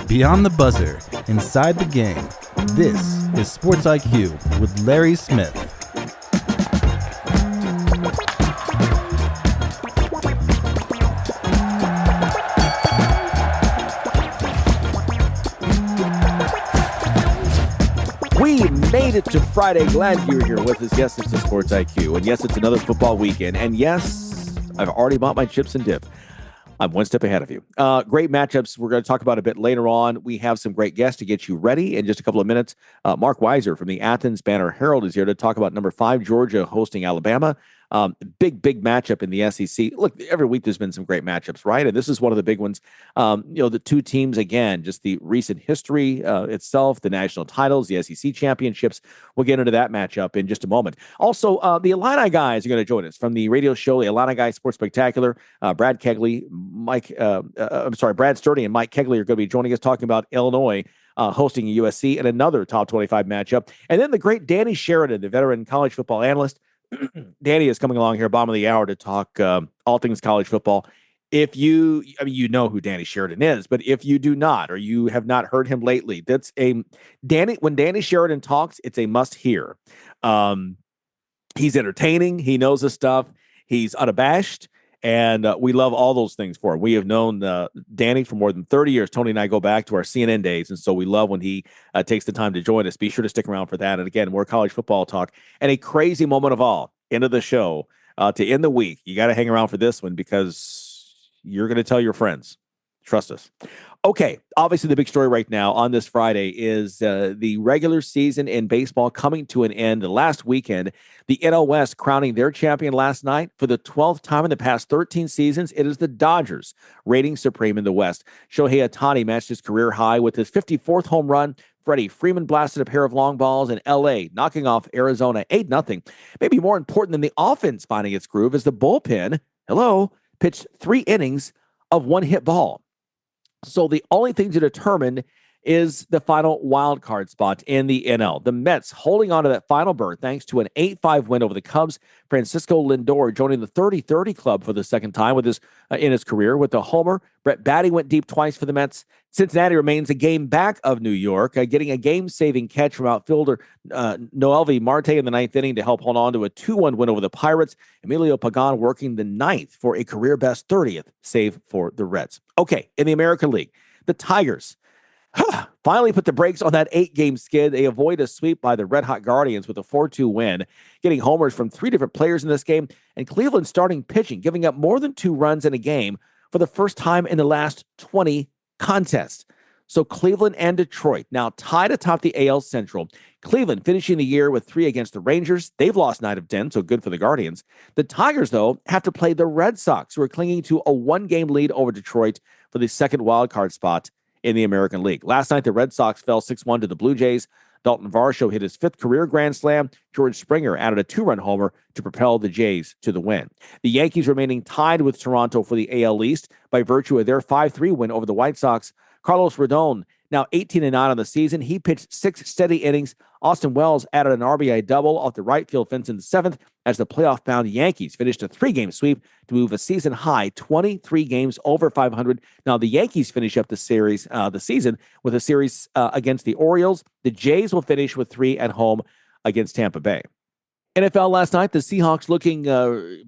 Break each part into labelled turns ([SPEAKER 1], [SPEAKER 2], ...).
[SPEAKER 1] Beyond the buzzer, inside the game, this is SportsIQ with Larry Smith.
[SPEAKER 2] We made it to Friday. Glad you're here with us. Yes, it's a SportsIQ. And yes, it's another football weekend. And yes, I've already bought my chips and dip. I'm one step ahead of you. Great matchups we're going to talk about a bit later on. We have some great guests to get you ready in just a couple of minutes. Mark Weiszer from the Athens Banner-Herald is here to talk about number 5, Georgia hosting Alabama. Big matchup in the SEC. Look, every week there's been some great matchups, right? And this is one of the big ones. The two teams, again, just the recent history itself, the national titles, the SEC championships. We'll get into that matchup in just a moment. Also, the IlliniGuys are going to join us from the radio show, the IlliniGuys Sports Spectacular. Brad Sturdy and Mike Cagley are going to be joining us talking about Illinois hosting USC in another top 25 matchup. And then the great Danny Sheridan, the veteran college football analyst. Danny is coming along here, bottom of the hour, to talk all things college football. If you know who Danny Sheridan is, but if you do not, or you have not heard him lately, when Danny Sheridan talks, it's a must hear. He's entertaining. He knows his stuff. He's unabashed. And we love all those things for him. We have known Danny for more than 30 years. Tony and I go back to our CNN days, and so we love when he takes the time to join us. Be sure to stick around for that. And again, more college football talk. And a crazy moment of all, end of the show, to end the week. You got to hang around for this one because you're going to tell your friends. Trust us. Okay, obviously the big story right now on this Friday is the regular season in baseball coming to an end. The last weekend, the NL West crowning their champion last night for the 12th time in the past 13 seasons. It is the Dodgers reigning supreme in the West. Shohei Ohtani matched his career high with his 54th home run. Freddie Freeman blasted a pair of long balls in L.A., knocking off Arizona 8-0. Maybe more important than the offense finding its groove is the bullpen, pitched 3 innings of one-hit ball. So the only thing to determine is the final wild card spot in the NL. The Mets holding on to that final berth thanks to an 8-5 win over the Cubs. Francisco Lindor joining the 30-30 club for the second time in his career with a homer. Brett Bielema went deep twice for the Mets. Cincinnati remains a game back of New York, getting a game-saving catch from outfielder Noelvi Marte in the 9th inning to help hold on to a 2-1 win over the Pirates. Emilio Pagan working the 9th for a career-best 30th save for the Reds. Okay, in the American League, the Tigers finally put the brakes on that 8-game skid. They avoid a sweep by the red-hot Guardians with a 4-2 win, getting homers from 3 different players in this game, and Cleveland starting pitching, giving up more than 2 runs in a game for the first time in the last 20 contests. So Cleveland and Detroit now tied atop the AL Central. Cleveland finishing the year with 3 against the Rangers. They've lost 9 of 10, so good for the Guardians. The Tigers, though, have to play the Red Sox, who are clinging to a 1-game lead over Detroit for the second wildcard spot in the American League. Last night, the Red Sox fell 6-1 to the Blue Jays. Dalton Varsho hit his 5th career grand slam. George Springer added a 2-run homer to propel the Jays to the win. The Yankees remaining tied with Toronto for the AL East by virtue of their 5-3 win over the White Sox. Carlos Rodon, now 18-9 on the season. He pitched 6 steady innings. Austin Wells added an RBI double off the right field fence in the 7th as the playoff-bound Yankees finished a 3-game sweep to move a season-high 23 games over 500. Now, the Yankees finish up the season with a series against the Orioles. The Jays will finish with 3 at home against Tampa Bay. NFL last night, the Seahawks looking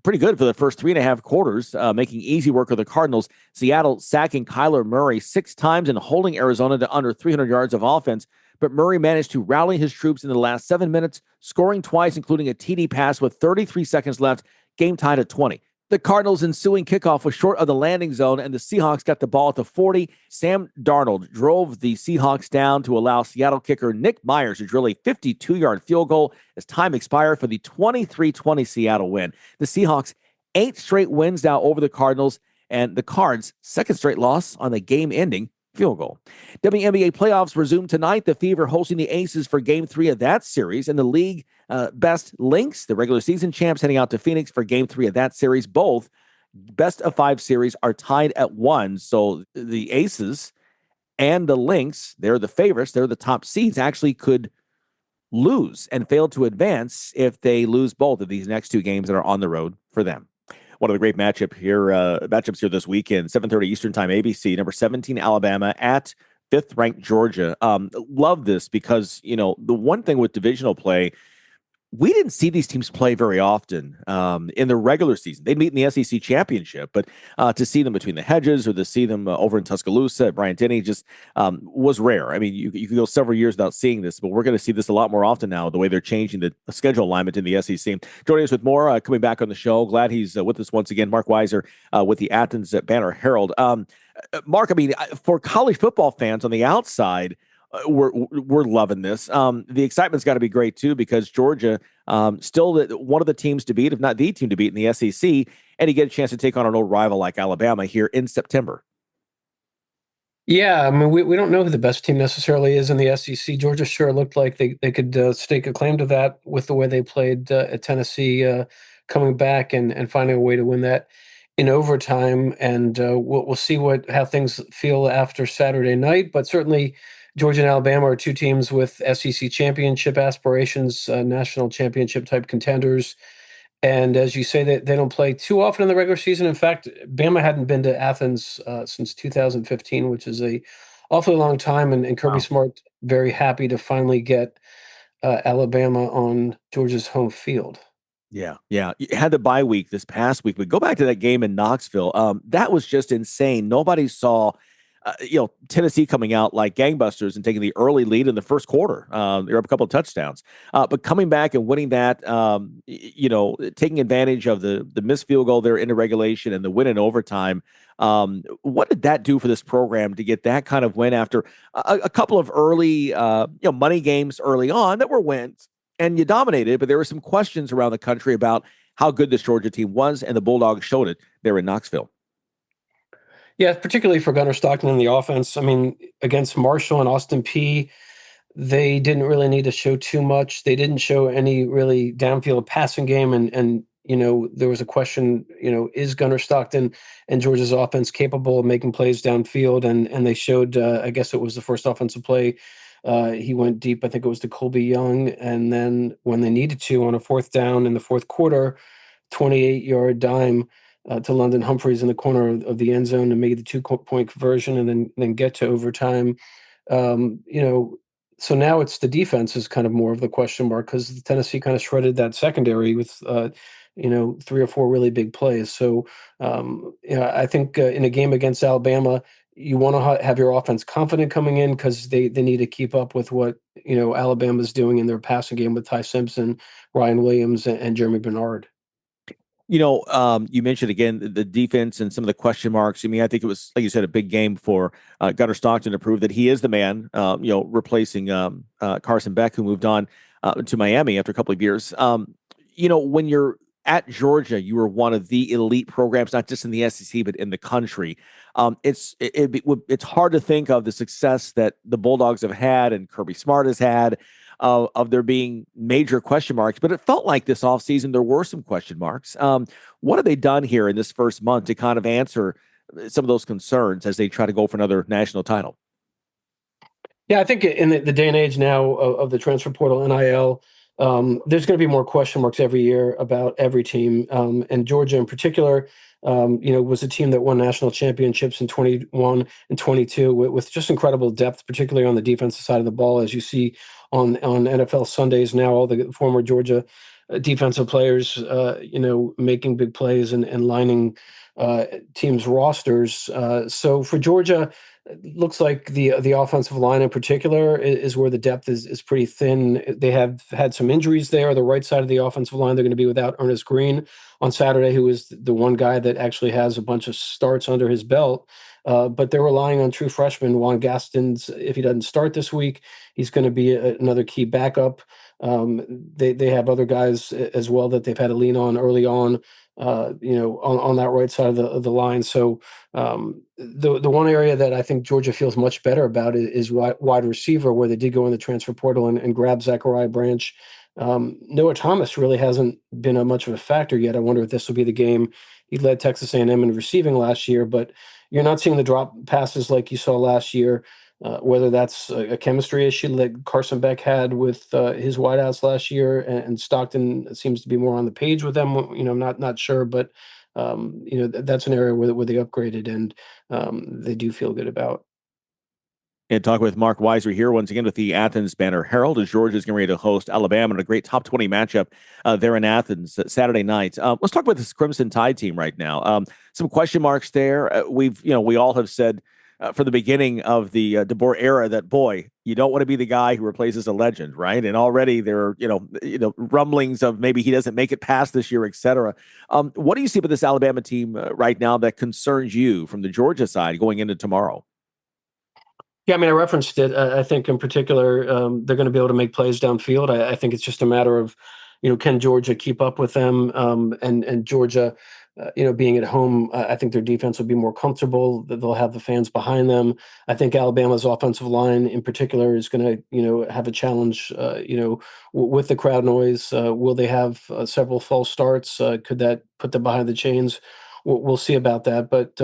[SPEAKER 2] pretty good for the first 3.5 quarters, making easy work of the Cardinals. Seattle sacking Kyler Murray 6 times and holding Arizona to under 300 yards of offense. But Murray managed to rally his troops in the last 7 minutes, scoring twice, including a TD pass with 33 seconds left, game tied at 20. The Cardinals' ensuing kickoff was short of the landing zone, and the Seahawks got the ball at the 40. Sam Darnold drove the Seahawks down to allow Seattle kicker Nick Myers to drill a 52-yard field goal as time expired for the 23-20 Seattle win. The Seahawks' 8 straight wins now over the Cardinals, and the Cards' 2nd straight loss on the game-ending field goal. WNBA playoffs resume tonight. The Fever hosting the Aces for Game 3 of that series, and the league best Lynx, the regular season champs, heading out to Phoenix for Game 3 of that series. Both best of 5 series are tied at 1, so the Aces and the Lynx, they're the favorites, they're the top seeds, actually could lose and fail to advance if they lose both of these next 2 games that are on the road for them. one of the great matchups here this weekend, 7:30 Eastern Time, ABC, number 17 Alabama at fifth ranked Georgia. Love this because the one thing with divisional play, we didn't see these teams play very often in the regular season. They'd meet in the SEC championship, but to see them between the hedges or to see them over in Tuscaloosa at Bryant-Denny just was rare. I mean, you could go several years without seeing this, but we're going to see this a lot more often now, the way they're changing the schedule alignment in the SEC. Joining us with more, coming back on the show, glad he's with us once again, Mark Weiszer with the Athens Banner-Herald. Mark, I mean, for college football fans on the outside, we're loving this. The excitement's got to be great too because Georgia still one of the teams to beat, if not the team to beat in the SEC, and you get a chance to take on an old rival like Alabama here in September.
[SPEAKER 3] Yeah, I mean, we don't know who the best team necessarily is in the SEC. Georgia sure looked like they could stake a claim to that with the way they played at Tennessee, coming back and finding a way to win that in overtime. And we'll see how things feel after Saturday night. But certainly, Georgia and Alabama are two teams with SEC championship aspirations, national championship type contenders. And as you say, they don't play too often in the regular season. In fact, Bama hadn't been to Athens since 2015, which is a awfully long time. And Kirby
[SPEAKER 2] Wow.
[SPEAKER 3] Smart very happy to finally get Alabama on Georgia's home field.
[SPEAKER 2] Yeah. You had the bye week this past week, but go back to that game in Knoxville. That was just insane. Nobody saw Tennessee coming out like gangbusters and taking the early lead in the first quarter. They're up a couple of touchdowns, but coming back and winning that, taking advantage of the missed field goal there into regulation and the win in overtime. What did that do for this program to get that kind of win after a couple of early, money games early on that were wins and you dominated, but there were some questions around the country about how good this Georgia team was, and the Bulldogs showed it there in Knoxville.
[SPEAKER 3] Yeah, particularly for Gunnar Stockton in the offense. I mean, against Marshall and Austin Peay, they didn't really need to show too much. They didn't show any really downfield passing game. And there was a question, is Gunnar Stockton and Georgia's offense capable of making plays downfield? And they showed, I guess it was the first offensive play. He went deep, I think it was to Colby Young. And then when they needed to on a fourth down in the fourth quarter, 28-yard dime to London Humphreys in the corner of the end zone to make the 2-point conversion and then get to overtime. So now it's the defense is kind of more of the question mark because Tennessee kind of shredded that secondary with, 3 or 4 really big plays. So, I think in a game against Alabama, you want to have your offense confident coming in because they need to keep up with what, Alabama's doing in their passing game with Ty Simpson, Ryan Williams, and Jeremy Bernard.
[SPEAKER 2] You mentioned again the defense and some of the question marks. I mean, I think it was, like you said, a big game for Gunnar Stockton to prove that he is the man, replacing Carson Beck, who moved on to Miami after a couple of years. When you're at Georgia, you were one of the elite programs, not just in the SEC, but in the country. It's hard to think of the success that the Bulldogs have had and Kirby Smart has had, of there being major question marks, but it felt like this offseason there were some question marks. What have they done here in this first month to kind of answer some of those concerns as they try to go for another national title?
[SPEAKER 3] Yeah, I think in the day and age now of the transfer portal, NIL, there's going to be more question marks every year about every team. And Georgia in particular, was a team that won national championships in 21 and 22 with just incredible depth, particularly on the defensive side of the ball, as you see on NFL Sundays now, all the former Georgia defensive players, making big plays and lining teams' rosters. So for Georgia, it looks like the offensive line in particular is where the depth is pretty thin. They have had some injuries there. The right side of the offensive line, they're going to be without Ernest Green on Saturday, who is the one guy that actually has a bunch of starts under his belt. But they're relying on true freshman Juan Gaston's. If he doesn't start this week, he's going to be another key backup. They have other guys as well that they've had to lean on early on, on that right side of the line. So the one area that I think Georgia feels much better about is wide receiver, where they did go in the transfer portal and grab Zachariah Branch. Noah Thomas really hasn't been much of a factor yet. I wonder if this will be the game. He led Texas A&M in receiving last year, but you're not seeing the drop passes like you saw last year. Whether that's a chemistry issue that Carson Beck had with his wideouts last year, and Stockton seems to be more on the page with them. I'm not sure, but that's an area where they upgraded and they do feel good about.
[SPEAKER 2] And talk with Mark Weiszer here once again with the Athens Banner-Herald as Georgia's getting ready to host Alabama in a great top 20 matchup there in Athens Saturday night. Let's talk about this Crimson Tide team right now. Some question marks there. We all have said from the beginning of the DeBoer era that, boy, you don't want to be the guy who replaces a legend, right? And already there are, rumblings of maybe he doesn't make it past this year, et cetera. What do you see with this Alabama team right now that concerns you from the Georgia side going into tomorrow?
[SPEAKER 3] Yeah, I mean, I referenced it. I think in particular, they're going to be able to make plays downfield. I think it's just a matter of, can Georgia keep up with them? And Georgia, being at home, I think their defense will be more comfortable. They'll have the fans behind them. I think Alabama's offensive line, in particular, is going to, have a challenge. With the crowd noise. Will they have several false starts? Could that put them behind the chains? We'll see about that. But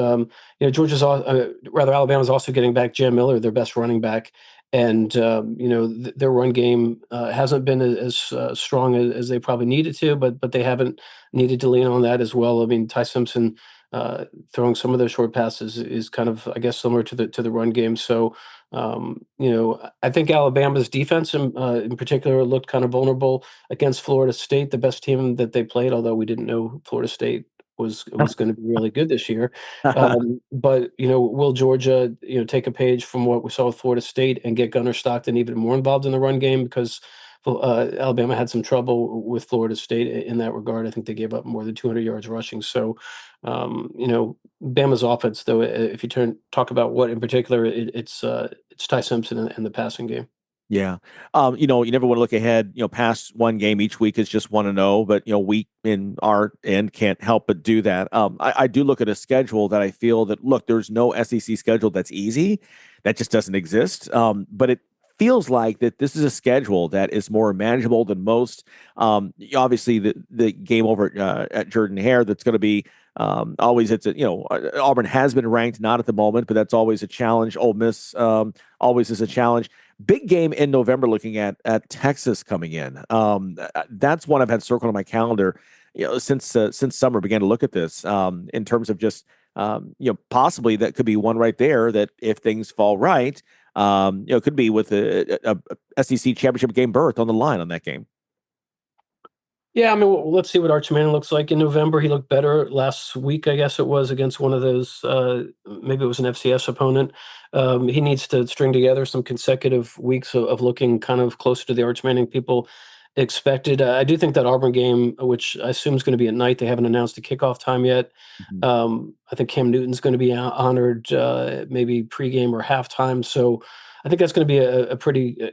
[SPEAKER 3] Alabama's also getting back Jam Miller, their best running back, and their run game hasn't been as strong as they probably needed to, but they haven't needed to lean on that as well. I mean, Ty Simpson throwing some of those short passes is kind of, I guess, similar to the run game. So I think Alabama's defense in particular looked kind of vulnerable against Florida State, the best team that they played, although we didn't know Florida State was going to be really good this year. But will Georgia take a page from what we saw with Florida State and get Gunnar Stockton even more involved in the run game, because Alabama had some trouble with Florida State in that regard. I think they gave up more than 200 yards rushing. So Bama's offense, though, if you talk about what in particular, it's Ty Simpson and the passing game.
[SPEAKER 2] Yeah. You never want to look ahead, past one game. Each week is just 1-0, but, we in our end can't help but do that. I do look at a schedule that I feel that, look, there's no SEC schedule that's easy. That just doesn't exist. But it feels like that this is a schedule that is more manageable than most. Obviously the game over at Jordan-Hare, that's going to be always, Auburn has been ranked, not at the moment, but that's always a challenge. Ole Miss always is a challenge. Big game in November, looking at Texas coming in. That's one I've had circled on my calendar, since summer. Began to look at this in terms of just possibly that could be one right there that if things fall right, could be with a SEC championship game berth on the line on that game.
[SPEAKER 3] Yeah, I mean, let's see what Arch Manning looks like in November. He looked better last week, I guess it was, against one of those, maybe it was an FCS opponent. He needs to string together some consecutive weeks of looking kind of closer to the Arch Manning people expected. I do think that Auburn game, which I assume is going to be at night, they haven't announced a kickoff time yet. Mm-hmm. I think Cam Newton's going to be honored maybe pregame or halftime. So I think that's going to be a pretty,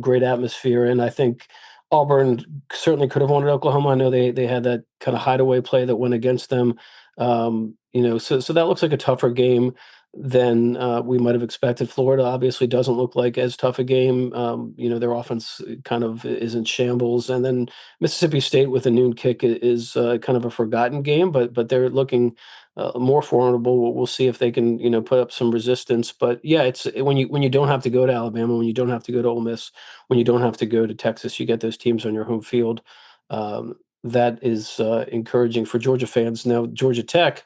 [SPEAKER 3] great atmosphere. And I think Auburn certainly could have won at Oklahoma. I know they had that kind of hideaway play that went against them. So that looks like a tougher game than we might have expected. Florida obviously doesn't look like as tough a game. Their offense kind of is in shambles. And then Mississippi State with a noon kick is kind of a forgotten game, but they're looking more formidable. We'll see if they can, put up some resistance. But yeah, it's when you don't have to go to Alabama, when you don't have to go to Ole Miss, when you don't have to go to Texas, you get those teams on your home field. That is encouraging for Georgia fans. Now, Georgia Tech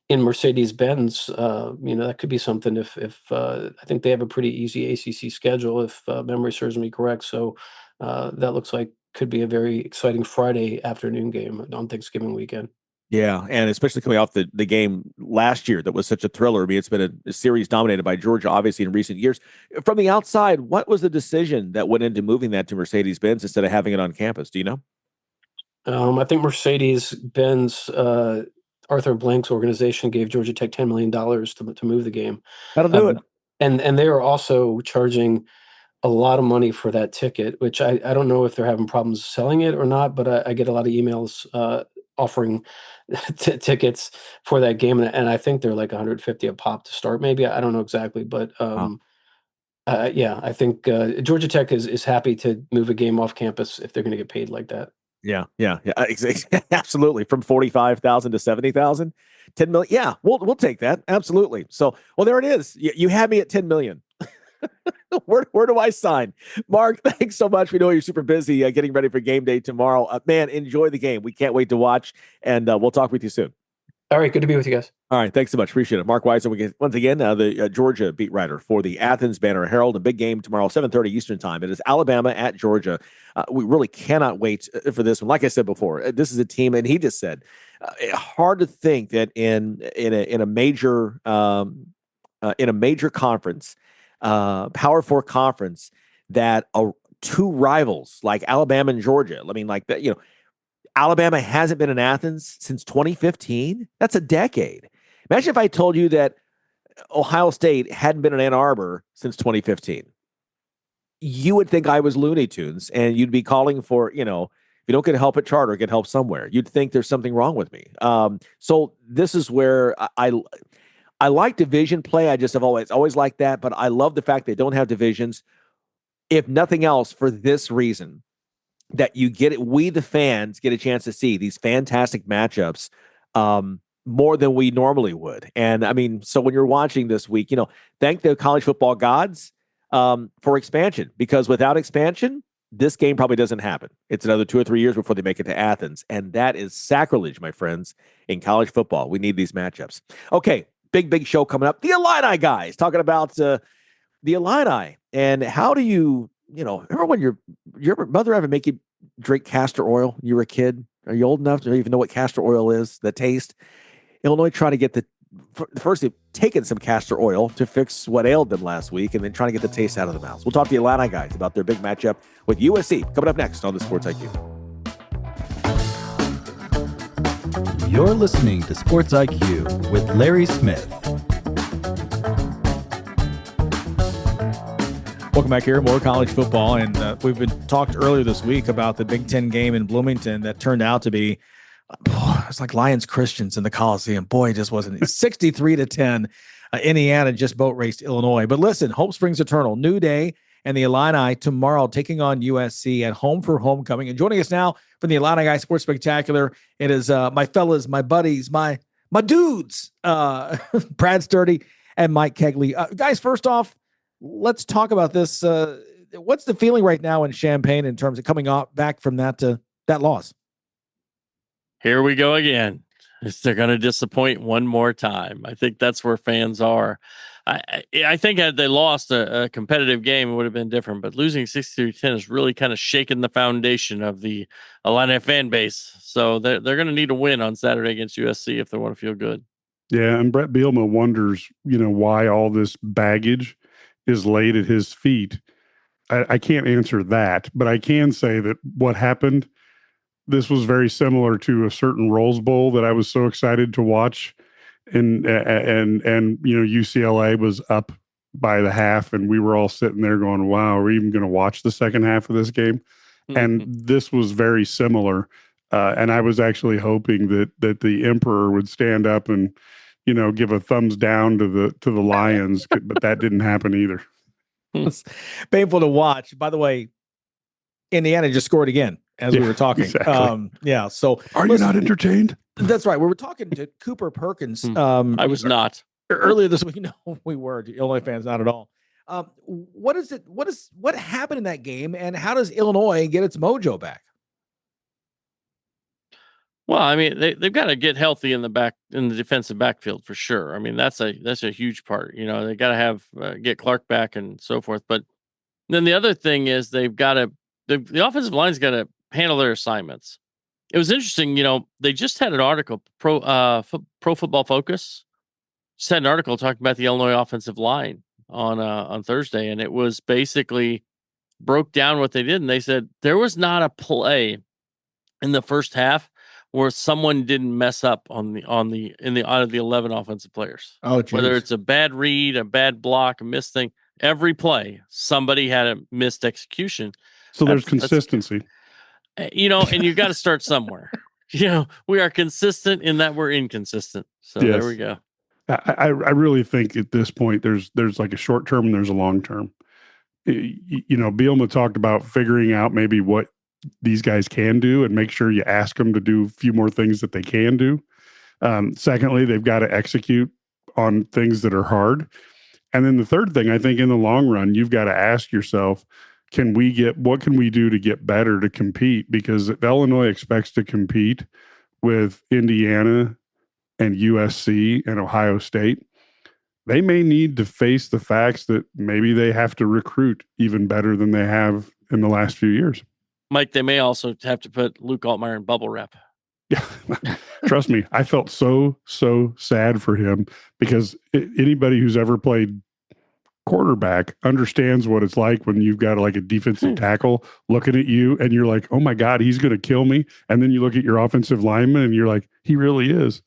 [SPEAKER 3] in Mercedes-Benz, that could be something if I think they have a pretty easy ACC schedule, if memory serves me correct. So that looks like could be a very exciting Friday afternoon game on Thanksgiving weekend.
[SPEAKER 2] Yeah, and especially coming off the game last year that was such a thriller. I mean, it's been a series dominated by Georgia, obviously, in recent years. From the outside, what was the decision that went into moving that to Mercedes-Benz instead of having it on campus? Do you know?
[SPEAKER 3] I think Mercedes-Benz, Arthur Blank's organization, gave Georgia Tech $10 million to move the game.
[SPEAKER 2] That'll do it.
[SPEAKER 3] And they are also charging a lot of money for that ticket, which I don't know if they're having problems selling it or not, but I get a lot of emails offering tickets for that game, and I think they're like 150 a pop to start. Maybe I don't know exactly, but yeah, I think Georgia Tech is happy to move a game off campus if they're going to get paid like that.
[SPEAKER 2] Yeah, absolutely. From 45,000 to 70,000, 10 million. Yeah, we'll take that. Absolutely. So, well, there it is. You had me at 10 million. Where do I sign? Mark, thanks so much. We know you're super busy getting ready for game day tomorrow. Man, enjoy the game. We can't wait to watch, and we'll talk with you soon.
[SPEAKER 3] All right. Good to be with you guys.
[SPEAKER 2] All right. Thanks so much. Appreciate it. Mark Weiszer, we get once again, the Georgia beat writer for the Athens Banner-Herald. A big game tomorrow, 7:30 Eastern time. It is Alabama at Georgia. We really cannot wait for this one. Like I said before, this is a team, and he just said, hard to think that in a major conference, Power Four conference, that two rivals like Alabama and Georgia. I mean, like that, Alabama hasn't been in Athens since 2015. That's a decade. Imagine if I told you that Ohio State hadn't been in Ann Arbor since 2015. You would think I was Looney Tunes, and you'd be calling for, if you don't get help at charter, get help somewhere. You'd think there's something wrong with me. So this is where I like division play. I just have always liked that, but I love the fact they don't have divisions. If nothing else, for this reason, that you get it, we the fans get a chance to see these fantastic matchups more than we normally would. And I mean, so when you're watching this week, thank the college football gods for expansion, because without expansion, this game probably doesn't happen. It's another 2 or 3 years before they make it to Athens. And that is sacrilege, my friends, in college football. We need these matchups. Okay, big show coming up. The Illini guys, talking about the Illini. And how do you, remember when your mother ever make you drink castor oil when you were a kid? Are you old enough to even know what castor oil is, the taste? Illinois trying to get first they've taken some castor oil to fix what ailed them last week, and then trying to get the taste out of the mouth. We'll talk to the Illini guys about their big matchup with USC coming up next on the Sports IQ.
[SPEAKER 1] You're listening to Sports IQ with Larry Smith.
[SPEAKER 4] Welcome back here. More college football. And we've been talked earlier this week about the Big Ten game in Bloomington that turned out to be, it's like Lions Christians in the Coliseum. Boy, it just wasn't 63-10. Indiana just boat raced Illinois. But listen, hope springs eternal. New day, and the Illini tomorrow taking on USC at home for homecoming. And joining us now from the Illini Guys Sports Spectacular, it is my fellas, my buddies, my dudes, Brad Sturdy and Mike Cagley. Guys, first off, let's talk about this. What's the feeling right now in Champaign in terms of coming back from that loss?
[SPEAKER 5] Here we go again. They're going to disappoint one more time. I think that's where fans are. I think had they lost a competitive game, it would have been different. But losing 63-10 has really kind of shaken the foundation of the Illini fan base. So they're going to need a win on Saturday against USC if they want to feel good.
[SPEAKER 6] Yeah, and Brett Bielema wonders, why all this baggage is laid at his feet. I can't answer that, but I can say that what happened, this was very similar to a certain Rose Bowl that I was so excited to watch, and UCLA was up by the half, and we were all sitting there going, "Wow, are we even going to watch the second half of this game?" And this was very similar, and I was actually hoping that the Emperor would stand up and give a thumbs down to the Lions, but that didn't happen either.
[SPEAKER 4] It's painful to watch. By the way, Indiana just scored again as we were talking.
[SPEAKER 6] Exactly.
[SPEAKER 4] So
[SPEAKER 6] are you not entertained?
[SPEAKER 4] That's right. We were talking to Cooper Perkins.
[SPEAKER 5] I was not
[SPEAKER 4] earlier this week. No, we were Illinois fans, not at all. What happened in that game, and how does Illinois get its mojo back?
[SPEAKER 5] Well, I mean, they've got to get healthy in the defensive backfield for sure. I mean, that's a huge part. They got to have get Clark back and so forth. But then the other thing is the offensive line's got to handle their assignments. It was interesting. They just had an article, Pro Football Focus just had an article talking about the Illinois offensive line on Thursday, and it was basically broke down what they did, and they said there was not a play in the first half where someone didn't mess up out of the 11 offensive players.
[SPEAKER 4] Oh, geez.
[SPEAKER 5] Whether it's a bad read, a bad block, a missed thing, every play somebody had a missed execution.
[SPEAKER 6] So there's consistency.
[SPEAKER 5] And you got to start somewhere. We are consistent in that we're inconsistent. So
[SPEAKER 6] Yes.
[SPEAKER 5] There we go.
[SPEAKER 6] I really think at this point there's like a short term and there's a long term. Bielema talked about figuring out maybe what these guys can do and make sure you ask them to do a few more things that they can do. Secondly, they've got to execute on things that are hard. And then the third thing, I think in the long run, you've got to ask yourself, what can we do to get better to compete? Because if Illinois expects to compete with Indiana and USC and Ohio State, they may need to face the facts that maybe they have to recruit even better than they have in the last few years.
[SPEAKER 5] Mike, they may also have to put Luke Altmaier in bubble wrap.
[SPEAKER 6] Yeah, trust me, I felt so sad for him, because anybody who's ever played quarterback understands what it's like when you've got like a defensive tackle looking at you and you're like, oh my God, he's going to kill me. And then you look at your offensive lineman and you're like, he really is.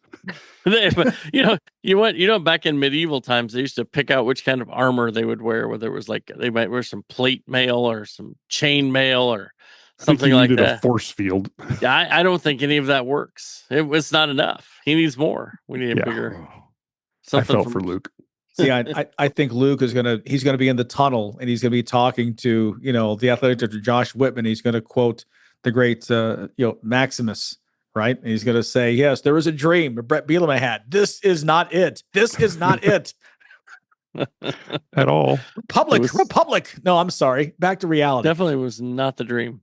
[SPEAKER 5] Back in medieval times, they used to pick out which kind of armor they would wear, whether it was like they might wear some plate mail or some chain mail or something like that.
[SPEAKER 6] A force field.
[SPEAKER 5] I don't think any of that works. It was not enough. He needs more. We need a bigger.
[SPEAKER 6] I felt for Luke.
[SPEAKER 4] See, I think Luke is he's gonna be in the tunnel and he's gonna be talking to the athletic director Josh Whitman. He's gonna quote the great Maximus, right? And he's gonna say, "Yes, there was a dream Brett Bielema had. This is not it. This is not it
[SPEAKER 6] at all."
[SPEAKER 4] Republic. No, I'm sorry. Back to reality.
[SPEAKER 5] Definitely was not the dream.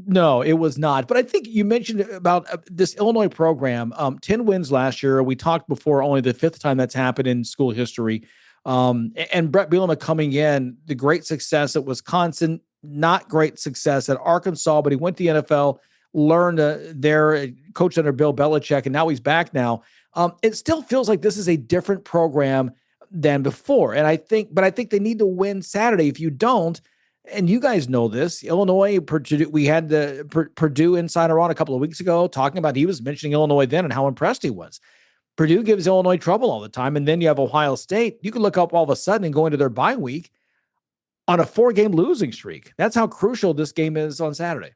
[SPEAKER 4] No, it was not. But I think you mentioned about this Illinois program, 10 wins last year. We talked before, only the 5th time that's happened in school history. And Brett Bielema coming in, the great success at Wisconsin, not great success at Arkansas, but he went to the NFL, learned there, coached under Bill Belichick, and now he's back now. It still feels like this is a different program than before. And I think they need to win Saturday. If you don't, and you guys know this, Illinois, Purdue, we had the Purdue insider on a couple of weeks ago talking about, he was mentioning Illinois then and how impressed he was. Purdue gives Illinois trouble all the time. And then you have Ohio State. You can look up all of a sudden and go into their bye week on a 4-game losing streak. That's how crucial this game is on Saturday.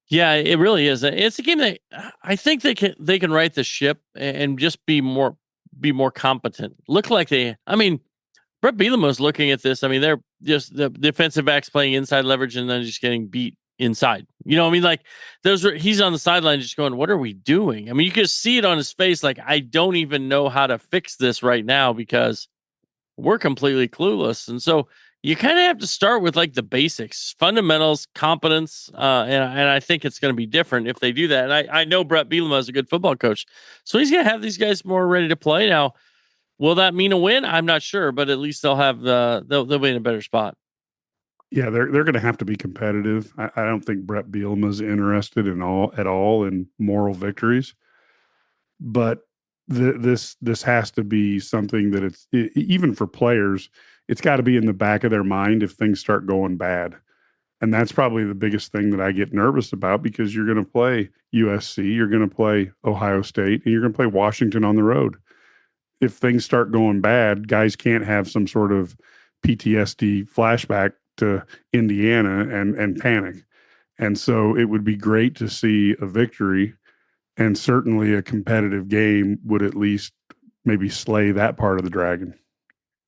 [SPEAKER 5] Yeah, it really is. It's a game that I think they can right the ship and just be more competent. Look like Brett Bielema was looking at this. I mean, they're just the defensive backs playing inside leverage and then just getting beat inside. He's on the sideline just going, what are we doing? I mean, you can see it on his face. Like, I don't even know how to fix this right now because we're completely clueless. And so you kind of have to start with like the basics, fundamentals, competence. And I think it's going to be different if they do that. And I know Brett Bielema is a good football coach, so he's going to have these guys more ready to play now. Will that mean a win? I'm not sure, but at least they'll have they'll be in a better spot.
[SPEAKER 6] Yeah, they're going to have to be competitive. I don't think Brett Bielema is interested at all in moral victories, but this has to be something that even for players, it's got to be in the back of their mind if things start going bad. And that's probably the biggest thing that I get nervous about, because you're going to play USC, you're going to play Ohio State, and you're going to play Washington on the road. If things start going bad, guys can't have some sort of PTSD flashback to Indiana and panic. And so it would be great to see a victory, and certainly a competitive game would at least maybe slay that part of the dragon.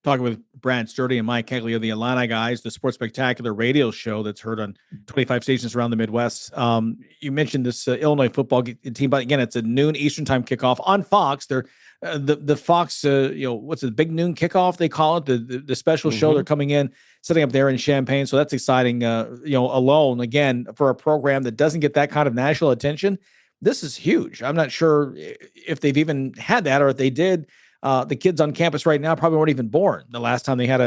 [SPEAKER 4] Talking with Brad Sturdy and Mike Cagley of the IlliniGuys, the Sports Spectacular radio show that's heard on 25 stations around the Midwest. You mentioned this Illinois football team, but again, it's a noon Eastern time kickoff on Fox. They're the Fox, what's it, big noon kickoff they call it, the special show. They're coming in, setting up there in Champaign, so that's exciting. Alone again for a program that doesn't get that kind of national attention. This is huge. I'm not sure if they've even had that, or if they did. The kids on campus right now probably weren't even born the last time they had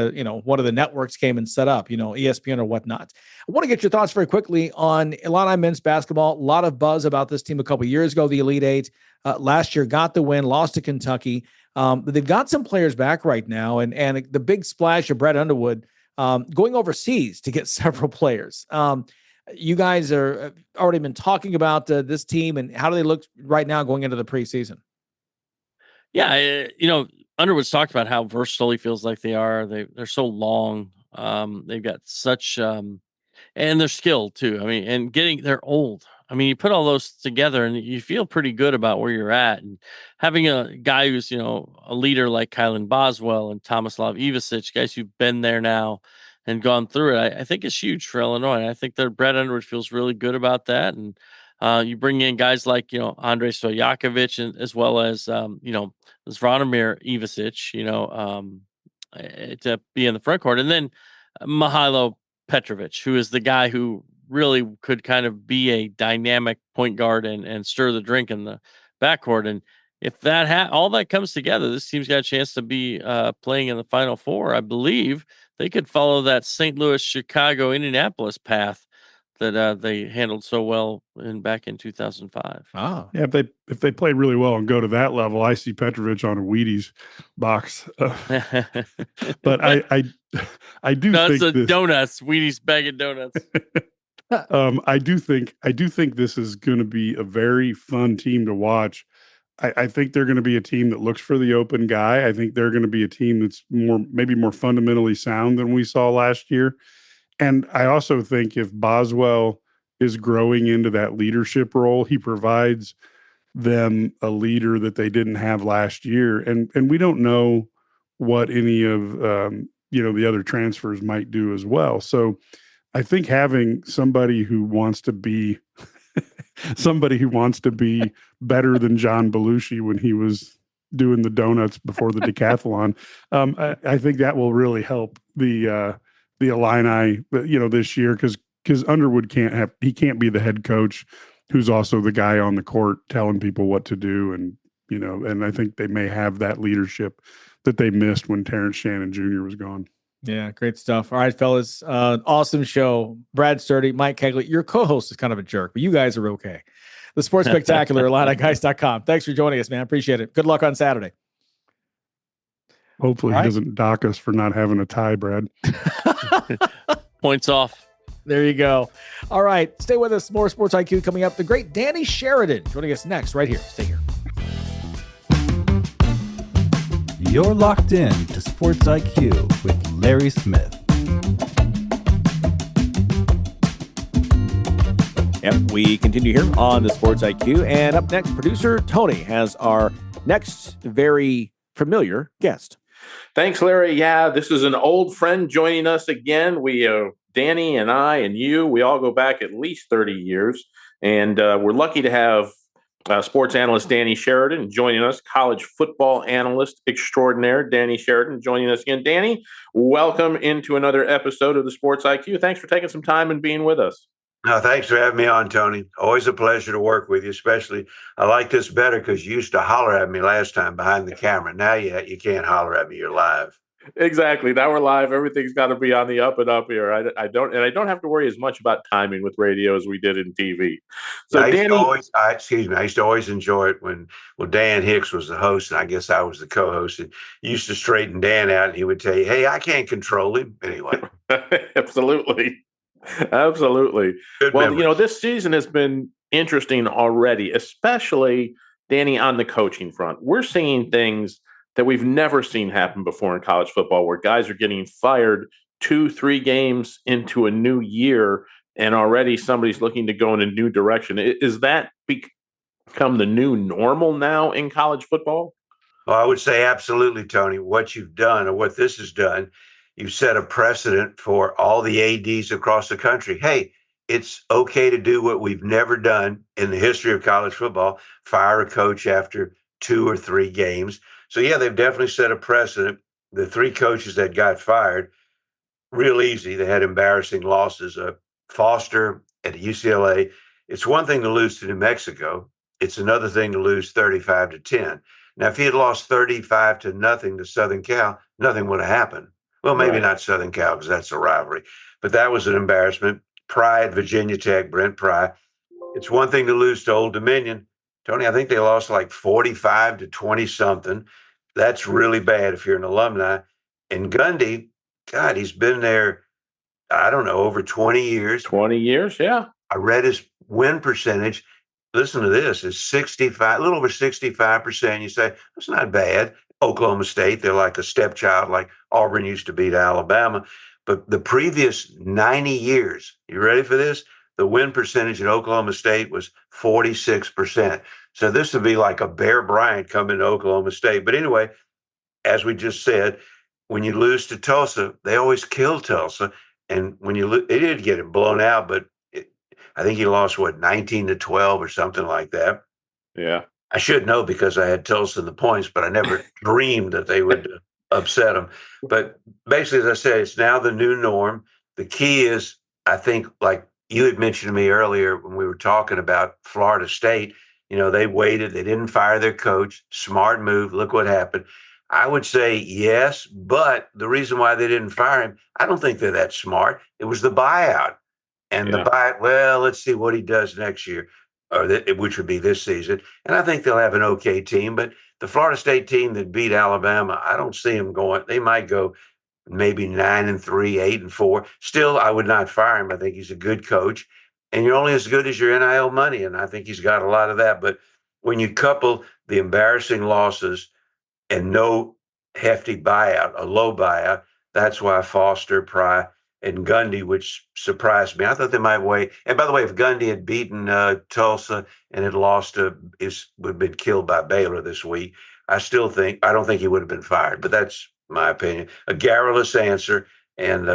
[SPEAKER 4] one of the networks came and set up, ESPN or whatnot. I want to get your thoughts very quickly on Illini men's basketball. A lot of buzz about this team a couple years ago, the Elite Eight. Last year got the win, lost to Kentucky. But they've got some players back right now, and the big splash of Brett Underwood going overseas to get several players. You guys are already been talking about this team, and how do they look right now going into the preseason?
[SPEAKER 5] Yeah, Underwood's talked about how versatile he feels like they are. They're so long. They've got such and they're skilled too. I mean, and they're old. I mean, you put all those together and you feel pretty good about where you're at. And having a guy who's, a leader like Kylan Boswell and Tomislav Ivasic, guys who've been there now and gone through it, I think it's huge for Illinois. And I think that Brett Underwood feels really good about that. And you bring in guys like, Andrei Stojakovic, and as well as, Zvonimir Ivasic, to be in the front court. And then Mihailo Petrovic, who is the guy who really could kind of be a dynamic point guard and stir the drink in the backcourt. And if all that comes together, this team's got a chance to be playing in the Final Four. I believe they could follow that St. Louis, Chicago, Indianapolis path that they handled so well back in 2005.
[SPEAKER 4] Oh,
[SPEAKER 6] Yeah, if they play really well and go to that level, I see Petrovic on a Wheaties box. But I do
[SPEAKER 5] no,
[SPEAKER 6] think
[SPEAKER 5] it's
[SPEAKER 6] this,
[SPEAKER 5] donuts, Wheaties bag of donuts.
[SPEAKER 6] I do think this is going to be a very fun team to watch. I think they're going to be a team that looks for the open guy. I think they're going to be a team that's maybe more fundamentally sound than we saw last year. And I also think if Boswell is growing into that leadership role, he provides them a leader that they didn't have last year. And we don't know what any of the other transfers might do as well. So I think having somebody who wants to be better than John Belushi when he was doing the donuts before the decathlon, I think that will really help the Illini, this year, because Underwood can't be the head coach who's also the guy on the court telling people what to do, and I think they may have that leadership that they missed when Terrence Shannon Jr. was gone.
[SPEAKER 4] yeah, great stuff. All right, fellas, awesome show. Brad Sturdy, Mike Cagley. Your co-host is kind of a jerk, but you guys are okay. The Sports Spectacular, IlliniGuys.com. Thanks for joining us, man. Appreciate it. Good luck on Saturday.
[SPEAKER 6] Hopefully he doesn't dock us for not having a tie, Brad.
[SPEAKER 5] Points off.
[SPEAKER 4] There you go. All right. Stay with us. More Sports IQ coming up. The great Danny Sheridan joining us next right here. Stay here.
[SPEAKER 1] You're locked in to Sports IQ with Larry Smith.
[SPEAKER 2] Yep, we continue here on the Sports IQ. And up next, producer Tony has our next very familiar guest.
[SPEAKER 7] Thanks, Larry. Yeah, this is an old friend joining us again. Danny and I and you, we all go back at least 30 years. And we're lucky to have sports analyst Danny Sheridan joining us, college football analyst extraordinaire Danny Sheridan joining us again. Danny, welcome into another episode of the Sports IQ. Thanks for taking some time and being with us.
[SPEAKER 8] No, thanks for having me on, Tony. Always a pleasure to work with you, especially I like this better because you used to holler at me last time behind the camera. Now you can't holler at me. You're live.
[SPEAKER 7] Exactly. Now we're live. Everything's got to be on the up and up here. I don't have to worry as much about timing with radio as we did in TV. So
[SPEAKER 8] I
[SPEAKER 7] Danny,
[SPEAKER 8] used to always enjoy it when Dan Hicks was the host, and I guess I was the co-host. And you used to straighten Dan out, and he would tell you, "Hey, I can't control him." Anyway,
[SPEAKER 7] absolutely.
[SPEAKER 8] Good
[SPEAKER 7] Well,
[SPEAKER 8] memories.
[SPEAKER 7] this season has been interesting already, especially Danny on the coaching front. We're seeing things that we've never seen happen before in college football, where guys are getting fired 2-3 games into a new year, and already somebody's looking to go in a new direction. Is that become the new normal now in college football?
[SPEAKER 8] Well, I would say absolutely, Tony. What you've done, or what this has done, you've set a precedent for all the ADs across the country. Hey, it's okay to do what we've never done in the history of college football, fire a coach after 2 or 3 games. So, yeah, they've definitely set a precedent. The 3 coaches that got fired, real easy. They had embarrassing losses. Foster at UCLA. It's one thing to lose to New Mexico. It's another thing to lose 35-10. Now, if he had lost 35-0 to Southern Cal, nothing would have happened. Well, maybe not Southern Cal because that's a rivalry, but that was an embarrassment. Pride, Virginia Tech, Brent Pry. It's one thing to lose to Old Dominion. Tony, I think they lost like 45-20 something. That's really bad if you're an alumni. And Gundy, God, he's been there, I don't know, over 20 years.
[SPEAKER 7] 20 years, yeah.
[SPEAKER 8] I read his win percentage. Listen to this, is 65, a little over 65%. You say, that's not bad. Oklahoma State, they're like a stepchild, like Auburn used to beat Alabama. But the previous 90 years, you ready for this? The win percentage at Oklahoma State was 46%. So this would be like a Bear Bryant coming to Oklahoma State. But anyway, as we just said, when you lose to Tulsa, they always kill Tulsa. And when you they did get it blown out, but I think he lost, 19-12 or something like that.
[SPEAKER 7] Yeah.
[SPEAKER 8] I should know because I had Tulsa in the points, but I never dreamed that they would upset them. But basically, as I said, it's now the new norm. The key is, I think, like you had mentioned to me earlier when we were talking about Florida State, They waited. They didn't fire their coach. Smart move. Look what happened. I would say yes, but the reason why they didn't fire him, I don't think they're that smart. It was the buyout. And the buyout, well, let's see what he does next year, which would be this season. And I think they'll have an okay team. But the Florida State team that beat Alabama, I don't see them going. They might go maybe 9-3, 8-4. Still, I would not fire him. I think he's a good coach. And you're only as good as your NIL money. And I think he's got a lot of that. But when you couple the embarrassing losses and no hefty buyout, a low buyout, that's why Foster, Pry, and Gundy, which surprised me. I thought they might wait. And by the way, if Gundy had beaten Tulsa and had lost would have been killed by Baylor this week, I don't think he would have been fired. But that's my opinion. A garrulous answer, and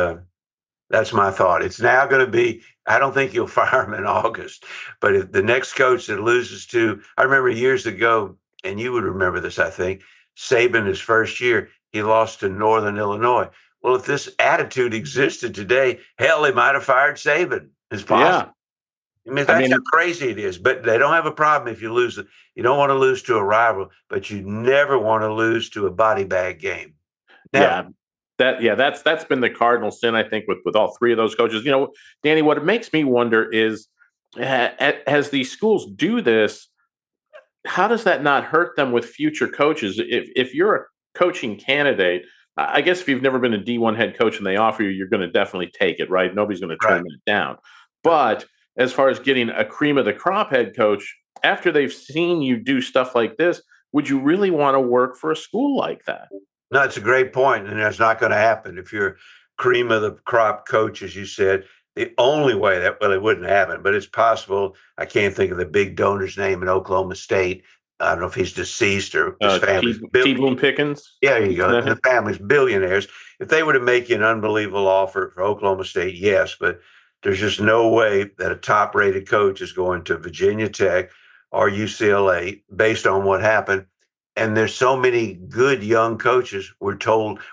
[SPEAKER 8] that's my thought. It's now going to be, I don't think you'll fire him in August. But if the next coach that loses to, I remember years ago, and you would remember this, I think, Saban, his first year, he lost to Northern Illinois. Well, if this attitude existed today, hell, they might have fired Saban. It's possible. Yeah. That's how crazy it is. But they don't have a problem if you lose. You don't want to lose to a rival, but you never want to lose to a body bag game. Never.
[SPEAKER 7] That's been the cardinal sin, I think, with all three of those coaches. Danny, what it makes me wonder is, as these schools do this, how does that not hurt them with future coaches? If you're a coaching candidate, I guess if you've never been a D1 head coach and they offer you, you're going to definitely take it, right? Nobody's going to turn it down. But as far as getting a cream of the crop head coach, after they've seen you do stuff like this, would you really want to work for a school like that?
[SPEAKER 8] No, it's a great point, and that's not going to happen. If you're cream of the crop coach, as you said, the only way it wouldn't happen, but it's possible. I can't think of the big donor's name in Oklahoma State. I don't know if he's deceased or his family's
[SPEAKER 7] T. Boone Pickens.
[SPEAKER 8] Yeah, there you go. The family's billionaires. If they were to make you an unbelievable offer for Oklahoma State, yes, but there's just no way that a top-rated coach is going to Virginia Tech or UCLA based on what happened. And there's so many good young coaches. We're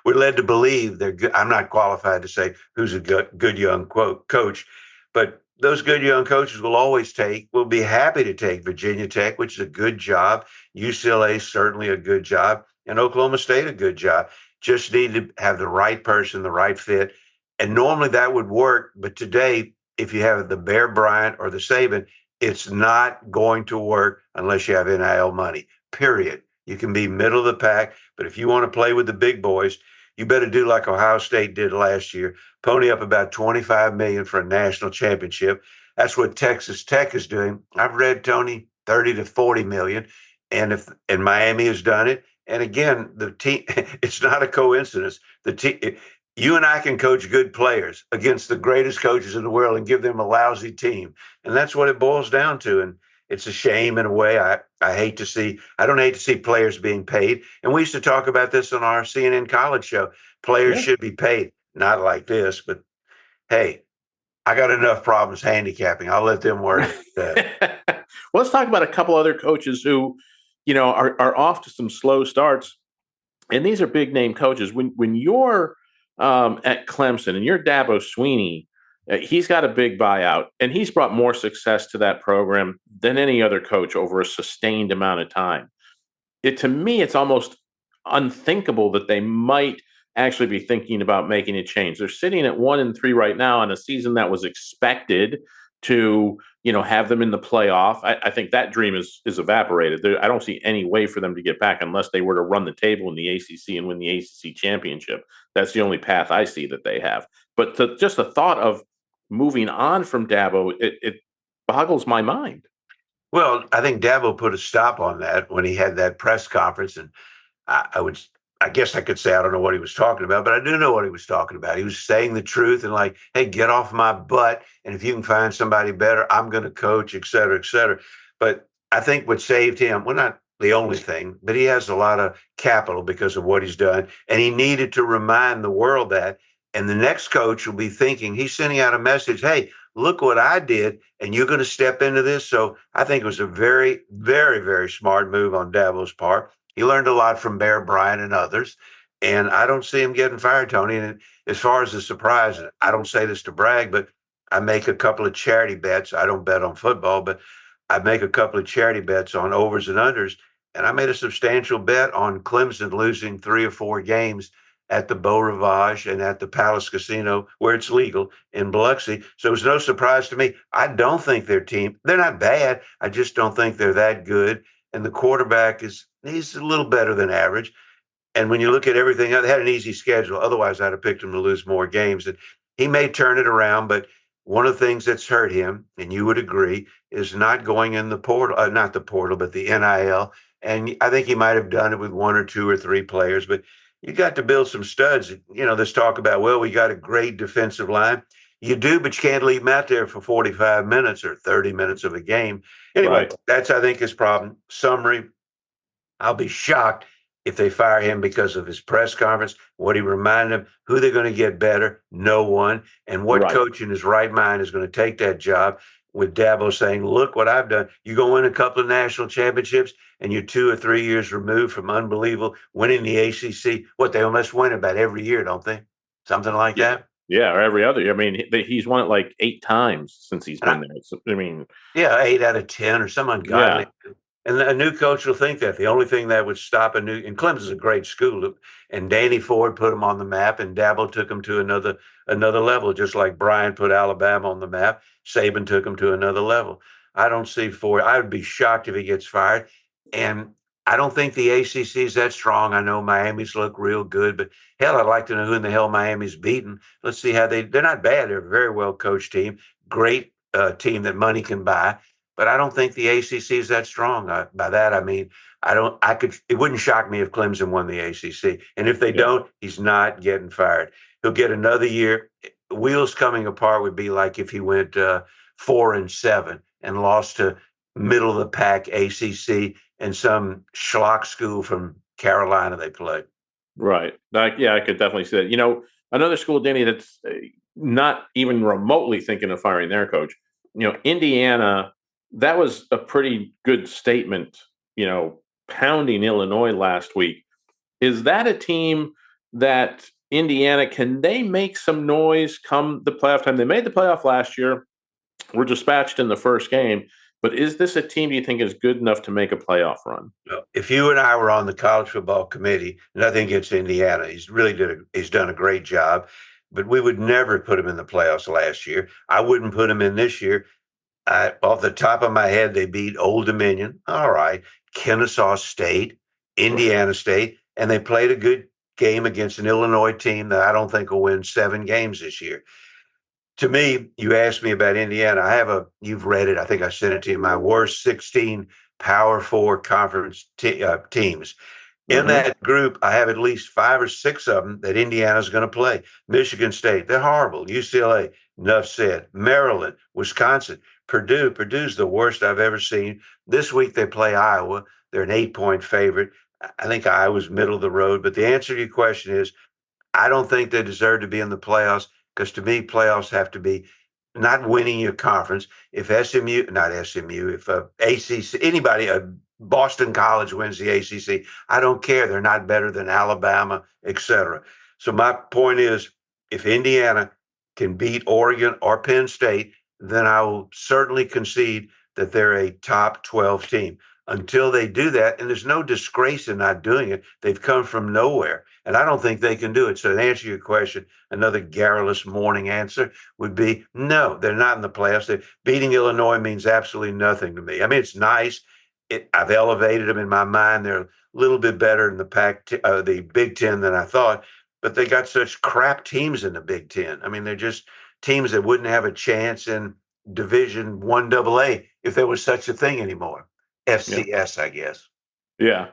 [SPEAKER 8] led to believe they're good. I'm not qualified to say who's a good young coach, but those good young coaches will be happy to take Virginia Tech, which is a good job. UCLA, certainly a good job. And Oklahoma State, a good job. Just need to have the right person, the right fit. And normally that would work. But today, if you have the Bear Bryant or the Saban, it's not going to work unless you have NIL money, period. You can be middle of the pack, but if you want to play with the big boys, you better do like Ohio State did last year. Pony up about $25 million for a national championship. That's what Texas Tech is doing. I've read, Tony, 30 to 40 million. And Miami has done it. And again, the team, it's not a coincidence. You and I can coach good players against the greatest coaches in the world and give them a lousy team. And that's what it boils down to. And it's a shame in a way. I don't hate to see players being paid. And we used to talk about this on our CNN college show. Players should be paid, not like this, but hey, I got enough problems handicapping. I'll let them worry.
[SPEAKER 7] Well, let's talk about a couple other coaches who, are off to some slow starts. And these are big name coaches. When you're at Clemson and you're Dabo Swinney, he's got a big buyout, and he's brought more success to that program than any other coach over a sustained amount of time. To me, it's almost unthinkable that they might actually be thinking about making a change. They're sitting at 1-3 right now on a season that was expected to, have them in the playoff. I think that dream is evaporated. I don't see any way for them to get back unless they were to run the table in the ACC and win the ACC championship. That's the only path I see that they have. But just the thought of moving on from Dabo, it boggles my mind.
[SPEAKER 8] Well, I think Dabo put a stop on that when he had that press conference. And I guess I could say I don't know what he was talking about, but I do know what he was talking about. He was saying the truth and like, hey, get off my butt. And if you can find somebody better, I'm going to coach, et cetera, et cetera. But I think what saved him, well, not the only thing, but he has a lot of capital because of what he's done. And he needed to remind the world that. And the next coach will be thinking, he's sending out a message, hey, look what I did, and you're going to step into this. So I think it was a very, very, very smart move on Dabo's part. He learned a lot from Bear Bryant and others, and I don't see him getting fired, Tony. And as far as the surprise, I don't say this to brag, but I make a couple of charity bets. I don't bet on football, but I make a couple of charity bets on overs and unders, and I made a substantial bet on Clemson losing 3 or 4 games at the Beau Rivage and at the Palace Casino, where it's legal in Biloxi. So it was no surprise to me. I don't think their team, they're not bad. I just don't think they're that good. And the quarterback he's a little better than average. And when you look at everything, they had an easy schedule. Otherwise, I'd have picked him to lose more games. And he may turn it around, but one of the things that's hurt him, and you would agree, is not going in the portal, not the portal, but the NIL. And I think he might have done it with 1 or 2 or 3 players, but you got to build some studs. This talk about, well, we got a great defensive line. You do, but you can't leave him out there for 45 minutes or 30 minutes of a game. Anyway,
[SPEAKER 7] Right.
[SPEAKER 8] That's, I think, his problem. Summary, I'll be shocked if they fire him because of his press conference, what he reminded them, who they're going to get better, no one, and what
[SPEAKER 7] Right.
[SPEAKER 8] coach in his right mind is going to take that job with Dabo saying, look what I've done. You're going to win a couple of national championships, and you're 2 or 3 years removed from unbelievable winning the ACC. What, they almost win about every year, don't they? Something like that?
[SPEAKER 7] Yeah, or every other year. I mean, he's won it like 8 times since he's been there. So, I mean,
[SPEAKER 8] yeah, 8 out of 10 or some ungodly.
[SPEAKER 7] Yeah.
[SPEAKER 8] And a new coach will think that. The only thing that would stop and Clemson's a great school, and Danny Ford put them on the map, and Dabo took them to another level, just like Brian put Alabama on the map. Saban took them to another level. I don't see Ford. I would be shocked if he gets fired. And I don't think the ACC is that strong. I know Miami's look real good, but hell, I'd like to know who in the hell Miami's beaten. Let's see how they're not bad. They're a very well coached team, great team that money can buy. But I don't think the ACC is that strong. By that, I mean, it wouldn't shock me if Clemson won the ACC. And if they don't, he's not getting fired. He'll get another year. Wheels coming apart would be like if he went 4-7 and lost to middle of the pack ACC and some schlock school from Carolina they played.
[SPEAKER 7] Right. I could definitely see that. Another school, Danny, that's not even remotely thinking of firing their coach. Indiana, that was a pretty good statement, pounding Illinois last week. Is that a team that Indiana, can they make some noise come the playoff time? They made the playoff last year, were dispatched in the first game. But is this a team you think is good enough to make a playoff run?
[SPEAKER 8] If you and I were on the college football committee, nothing against Indiana, he's done a great job, but we would never put him in the playoffs last year. I wouldn't put him in this year. Off the top of my head, they beat Old Dominion, all right, Kennesaw State, Indiana State, and they played a good game against an Illinois team that I don't think will win 7 games this year. To me, you asked me about Indiana. You've read it. I think I sent it to you. My worst 16 Power 4 conference teams. In that group, I have at least 5 or 6 of them that Indiana's going to play. Michigan State, they're horrible. UCLA, enough said. Maryland, Wisconsin, Purdue's the worst I've ever seen. This week they play Iowa. They're an 8-point favorite. I think Iowa's middle of the road. But the answer to your question is, I don't think they deserve to be in the playoffs, because to me, playoffs have to be not winning your conference. If if ACC, anybody, Boston College wins the ACC, I don't care. They're not better than Alabama, etc. So my point is, if Indiana can beat Oregon or Penn State, then I will certainly concede that they're a top 12 team. Until they do that, and there's no disgrace in not doing it, they've come from nowhere. And I don't think they can do it. So to answer your question, another garrulous morning answer would be no, they're not in the playoffs. Beating Illinois means absolutely nothing to me. I mean, it's nice. I've elevated them in my mind. They're a little bit better in the Big Ten than I thought, but they got such crap teams in the Big Ten. I mean, they're just teams that wouldn't have a chance in Division 1 AA if there was such a thing anymore. FCS, I guess.
[SPEAKER 7] Yeah.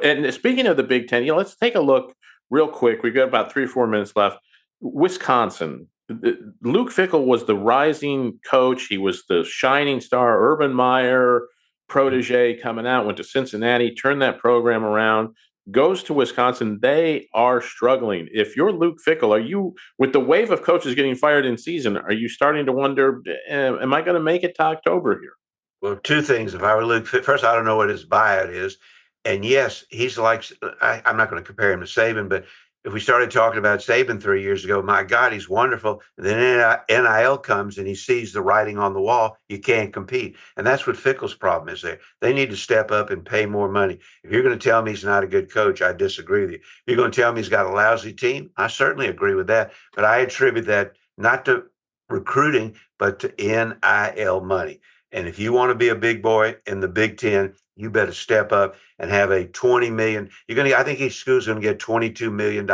[SPEAKER 7] And speaking of the Big Ten, let's take a look real quick. We've got about 3 or 4 minutes left. Wisconsin. Luke Fickell was the rising coach. He was the shining star. Urban Meyer protege coming out, went to Cincinnati, turned that program around, goes to Wisconsin. They are struggling. If you're Luke Fickell, are you, with the wave of coaches getting fired in season, are you starting to wonder, am I going to make it to October here?
[SPEAKER 8] Well, 2 things. If I were Luke, first, I don't know what his buyout is. And yes, he's like, I'm not going to compare him to Saban, but if we started talking about Saban 3 years ago, my God, he's wonderful. And then NIL comes and he sees the writing on the wall. You can't compete. And that's what Fickle's problem is there. They need to step up and pay more money. If you're going to tell me he's not a good coach, I disagree with you. If you're going to tell me he's got a lousy team, I certainly agree with that. But I attribute that not to recruiting, but to NIL money. And if you want to be a big boy in the Big Ten, you better step up and have a $20 million. I think each school's going to get $22 million.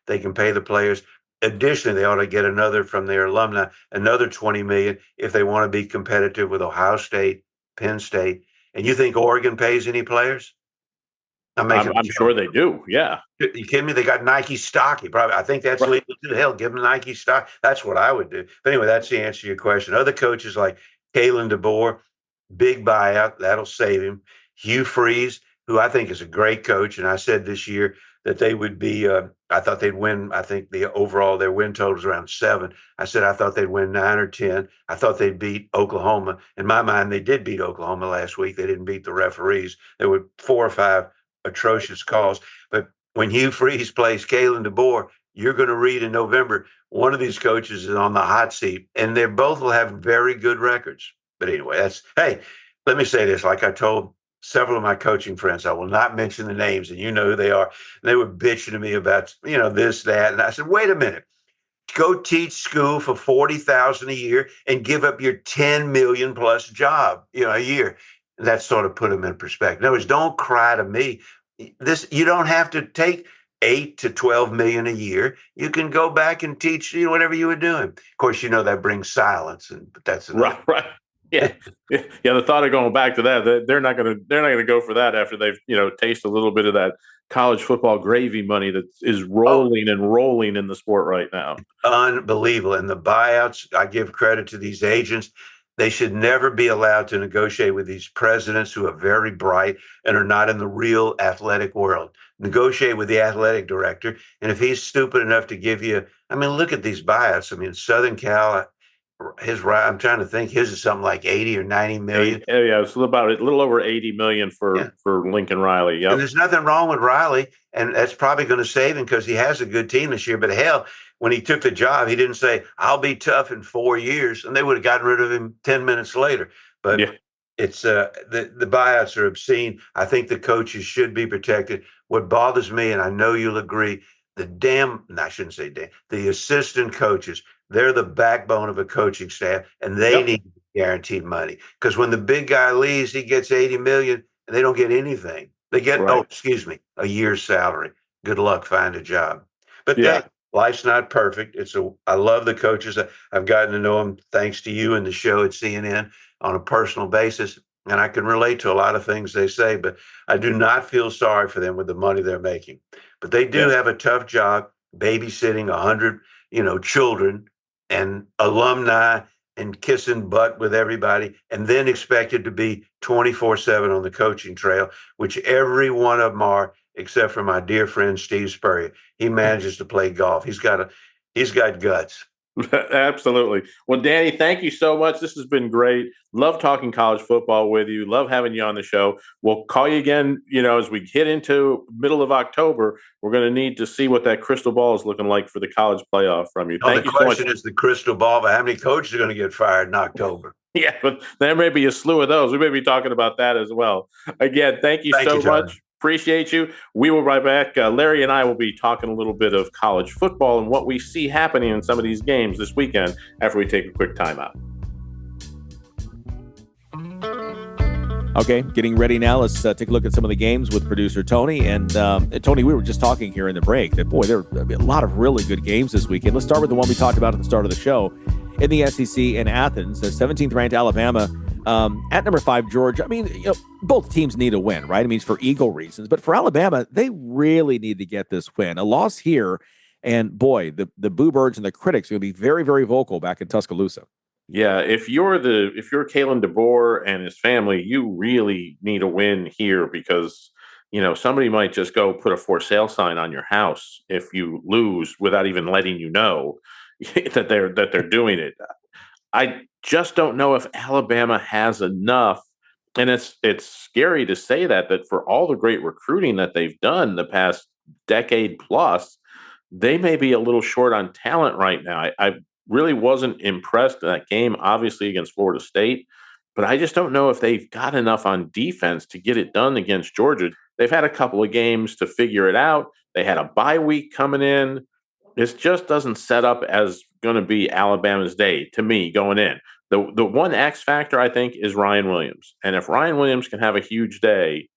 [SPEAKER 8] They can pay the players. Additionally, they ought to get another from their alumni, another $20 million if they want to be competitive with Ohio State, Penn State. And you think Oregon pays any players?
[SPEAKER 7] I'm sure they do. Yeah.
[SPEAKER 8] You kidding me? They got Nike stock. I think that's
[SPEAKER 7] Right.
[SPEAKER 8] legal too. Hell, give them Nike stock. That's what I would do. But anyway, that's the answer to your question. Other coaches like Kalen DeBoer, big buyout, that'll save him. Hugh Freeze, who I think is a great coach, and I said this year that they would be. I thought they'd win. I think their win total is around 7. I said I thought they'd win 9 or 10. I thought they'd beat Oklahoma. In my mind, they did beat Oklahoma last week. They didn't beat the referees. There were 4 or 5 atrocious calls. But when Hugh Freeze plays Kalen DeBoer, you're going to read in November, one of these coaches is on the hot seat, and they both will have very good records. But anyway, hey, let me say this. Like I told several of my coaching friends, I will not mention the names, and you know who they are. They were bitching to me about, this, that. And I said, wait a minute. Go teach school for $40,000 a year and give up your $10 million plus job, a year. And that sort of put them in perspective. In other words, don't cry to me. You don't have to take 8 to 12 million a year. You can go back and teach whatever you were doing. Of course, that brings silence, but that's enough.
[SPEAKER 7] Right. Yeah. Yeah. The thought of going back to that, they're not going to go for that after they've, taste a little bit of that college football gravy money that is rolling and rolling in the sport right now.
[SPEAKER 8] Unbelievable. And the buyouts, I give credit to these agents. They should never be allowed to negotiate with these presidents who are very bright and are not in the real athletic world. Negotiate with the athletic director. And if he's stupid enough to give you, look at these buyouts. Southern Cal, I'm trying to think, his is something like 80 or 90 million.
[SPEAKER 7] Yeah, it's about a little over 80 million for Lincoln Riley. Yep.
[SPEAKER 8] And there's nothing wrong with Riley, and that's probably going to save him because he has a good team this year. But hell, when he took the job, he didn't say, I'll be tough in 4 years, and they would have gotten rid of him 10 minutes later. But it's the buyouts are obscene. I think the coaches should be protected. What bothers me, and I know you'll agree, I shouldn't say the assistant coaches, they're the backbone of a coaching staff, and they need guaranteed money. Because when the big guy leaves, he gets 80 million, and they don't get anything. They get, a year's salary. Good luck, find a job. But life's not perfect. I love the coaches. I've gotten to know them thanks to you and the show at CNN on a personal basis, and I can relate to a lot of things they say, but I do not feel sorry for them with the money they're making. But they do have a tough job babysitting 100, children and alumni and kissing butt with everybody, and then expected to be 24/7 on the coaching trail, which every one of them are, except for my dear friend Steve Spurrier. He manages to play golf. He's got guts.
[SPEAKER 7] Absolutely. Well, Danny, thank you so much. This has been great. Love talking college football with you. Love having you on the show. We'll call you again, as we hit into middle of October. We're going to need to see what that crystal ball is looking like for the college playoff from you. Thank you so much.
[SPEAKER 8] The question is the crystal ball, but how many coaches are going to get fired in October?
[SPEAKER 7] Yeah, but there may be a slew of those. We may be talking about that as well. Again, thank you so much. Appreciate you. We will be right back. Larry and I will be talking a little bit of college football and what we see happening in some of these games this weekend after we take a quick timeout.
[SPEAKER 2] Okay, getting ready now. Let's take a look at some of the games with producer Tony. And Tony, we were just talking here in the break that, boy, there are a lot of really good games this weekend. Let's start with the one we talked about at the start of the show. In the SEC in Athens, the 17th ranked Alabama at number 5, Georgia. Both teams need a win, right? It's for Eagle reasons. But for Alabama, they really need to get this win. A loss here, and boy, the Boo Birds and the critics are going to be very, very vocal back in Tuscaloosa.
[SPEAKER 7] Yeah, if you're Kalen DeBoer and his family, you really need a win here because somebody might just go put a for sale sign on your house if you lose without even letting you know that they're doing it. I just don't know if Alabama has enough, and it's scary to say that for all the great recruiting that they've done the past decade plus, they may be a little short on talent right now. I really wasn't impressed in that game, obviously against Florida State, but I just don't know if they've got enough on defense to get it done against Georgia. They've had a couple of games to figure it out. They had a bye week coming in. This just doesn't set up as going to be Alabama's day to me going in. The one X factor, I think, is Ryan Williams. And if Ryan Williams can have a huge day,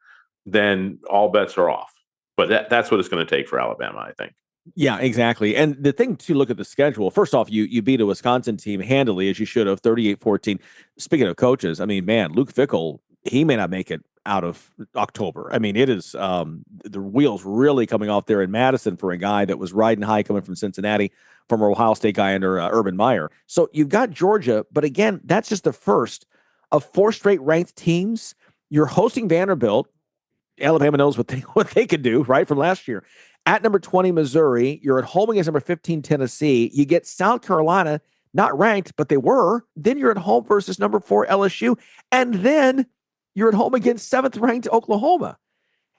[SPEAKER 7] then all bets are off. But that's what it's going to take for Alabama, I think.
[SPEAKER 2] Yeah, exactly. And the thing to look at the schedule, first off, you beat a Wisconsin team handily, as you should have, 38-14. Speaking of coaches, I mean, man, Luke Fickell, he may not make it out of October. I mean, it is the wheels really coming off there in Madison for a guy that was riding high coming from Cincinnati, from an Ohio State guy under Urban Meyer. So you've got Georgia, but again, that's just the first of 4 straight ranked teams. You're hosting Vanderbilt. Alabama knows what they could do, right, from last year. At number 20, Missouri, you're at home against number 15, Tennessee. You get South Carolina, not ranked, but they were. Then you're at home versus number 4, LSU. And then you're at home against 7th-ranked Oklahoma.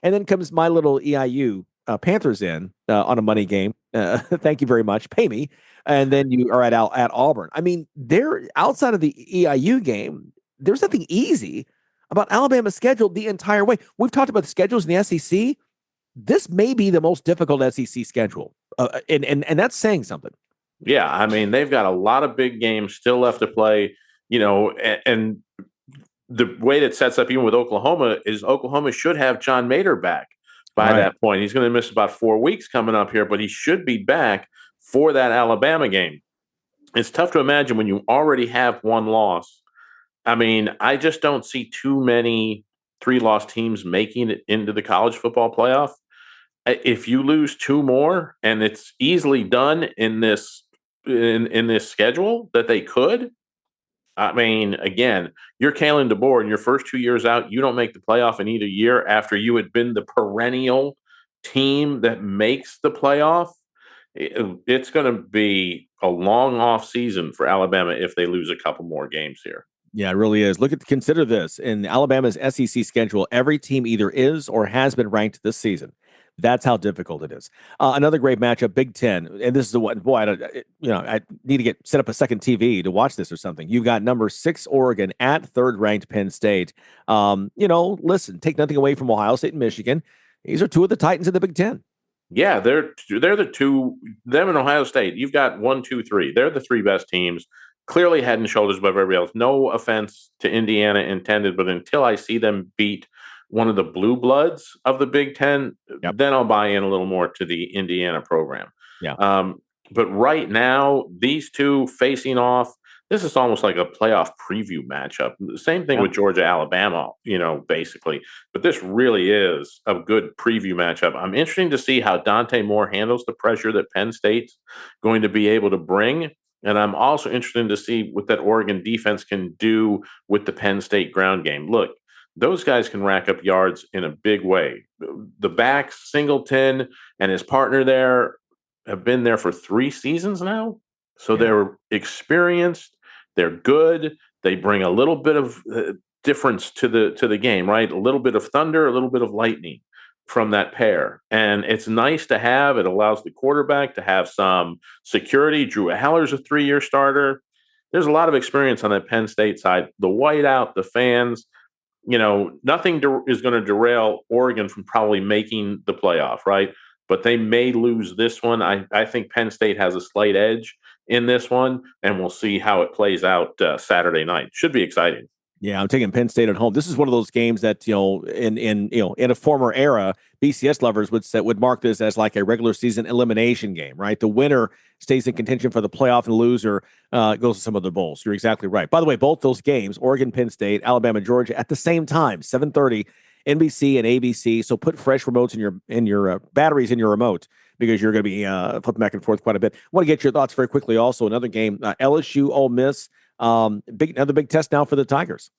[SPEAKER 2] And then comes my little EIU Panthers in on a money game. Thank you very much. Pay me. And then you are at Auburn. I mean, they're outside of the EIU game. There's nothing easy about Alabama's schedule the entire way. We've talked about the schedules in the SEC. This may be the most difficult SEC schedule, and that's saying something.
[SPEAKER 7] Yeah, I mean, they've got a lot of big games still left to play, and the way that sets up even with Oklahoma is Oklahoma should have John Mater back by that point. He's going to miss about 4 weeks coming up here, but he should be back for that Alabama game. It's tough to imagine when you already have one loss. I mean, I just don't see too many 3-loss teams making it into the college football playoff. If you lose 2 more, and it's easily done in this schedule that they could, I mean, again, you're Kalen DeBoer in your first 2 years out, you don't make the playoff in either year after you had been the perennial team that makes the playoff. It's going to be a long off season for Alabama if they lose a couple more games here.
[SPEAKER 2] Yeah, it really is. Consider this. In Alabama's SEC schedule, every team either is or has been ranked this season. That's how difficult it is. Another great matchup, Big Ten. And this is the one, boy, I need to set up a second TV to watch this or something. You've got number 6 Oregon at 3rd-ranked Penn State. Listen, take nothing away from Ohio State and Michigan. These are 2 of the Titans in the Big Ten.
[SPEAKER 7] Yeah, they're the 2, them and Ohio State. You've got 1, 2, 3. They're the 3 best teams. Clearly head and shoulders above everybody else. No offense to Indiana intended, but until I see them beat one of the blue bloods of the Big Ten, then I'll buy in a little more to the Indiana program.
[SPEAKER 2] Yeah.
[SPEAKER 7] But right now, these 2 facing off, this is almost like a playoff preview matchup. The same thing with Georgia, Alabama, basically. But this really is a good preview matchup. I'm interested to see how Dante Moore handles the pressure that Penn State's going to be able to bring. And I'm also interested to see what that Oregon defense can do with the Penn State ground game. Look, those guys can rack up yards in a big way. The backs, Singleton and his partner there, have been there for 3 seasons now. So they're experienced. They're good. They bring a little bit of difference to the game, right? A little bit of thunder, a little bit of lightning from that pair. And it's nice to have. It allows the quarterback to have some security. Drew Haller's a 3-year starter. There's a lot of experience on that Penn State side. The whiteout, the fans, nothing is going to derail Oregon from probably making the playoff, right? But they may lose this one. I think Penn State has a slight edge in this one, and we'll see how it plays out Saturday night. Should be exciting.
[SPEAKER 2] Yeah, I'm taking Penn State at home. This is one of those games that in a former era, BCS lovers would mark this as like a regular season elimination game, right? The winner stays in contention for the playoff, and the loser goes to some of the bowls. You're exactly right. By the way, both those games, Oregon, Penn State, Alabama, Georgia, at the same time, 7:30, NBC and ABC. So put fresh remotes in your batteries in your remote, because you're going to be flipping back and forth quite a bit. I want to get your thoughts very quickly. Also, another game, LSU, Ole Miss. Another big test now for the Tigers.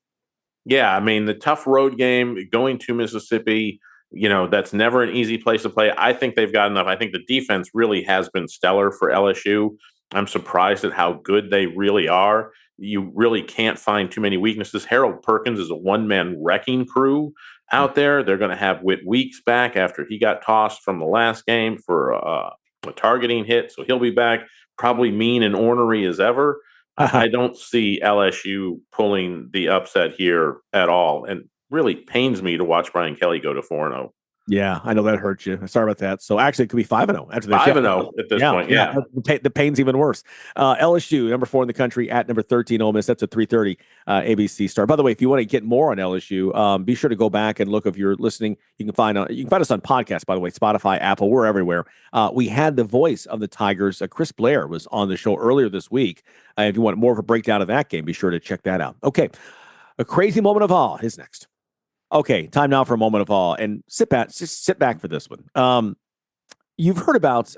[SPEAKER 7] Yeah, I mean, the tough road game going to Mississippi, that's never an easy place to play. I think they've got enough. I think the defense really has been stellar for LSU. I'm surprised at how good they really are. You really can't find too many weaknesses. Harold Perkins is a one-man wrecking crew out there. They're going to have Whit Weeks back after he got tossed from the last game for a targeting hit, so he'll be back, probably mean and ornery as ever. I don't see LSU pulling the upset here at all, and really pains me to watch Brian Kelly go to 4-0.
[SPEAKER 2] Yeah, I know that hurt you. Sorry about that. So actually, it could be 5-0 after this.
[SPEAKER 7] 5-0 at this point. Yeah.
[SPEAKER 2] The pain's even worse. LSU, number 4 in the country, at number 13, Ole Miss. That's a 3:30 ABC start. By the way, if you want to get more on LSU, be sure to go back and look. If you're listening, you can find us on podcasts. By the way, Spotify, Apple, we're everywhere. We had the voice of the Tigers, Chris Blair, was on the show earlier this week. If you want more of a breakdown of that game, be sure to check that out. Okay, a crazy moment of awe is next. Okay, time now for a moment of awe, and sit back for this one. You've heard about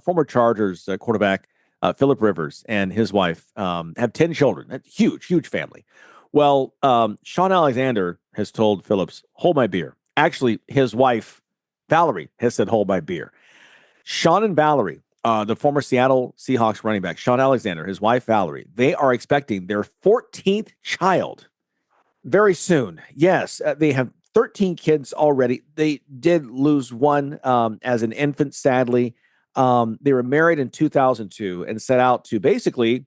[SPEAKER 2] former Chargers quarterback Phillip Rivers and his wife have 10 children. That's huge family. Well, Sean Alexander has told Phillips, hold my beer. Actually, his wife, Valerie, has said, hold my beer. Sean and Valerie, the former Seattle Seahawks running back, Sean Alexander, his wife, Valerie, they are expecting their 14th child very soon. Yes, they have 13 kids already. They did lose one as an infant, sadly. They were married in 2002 and set out to basically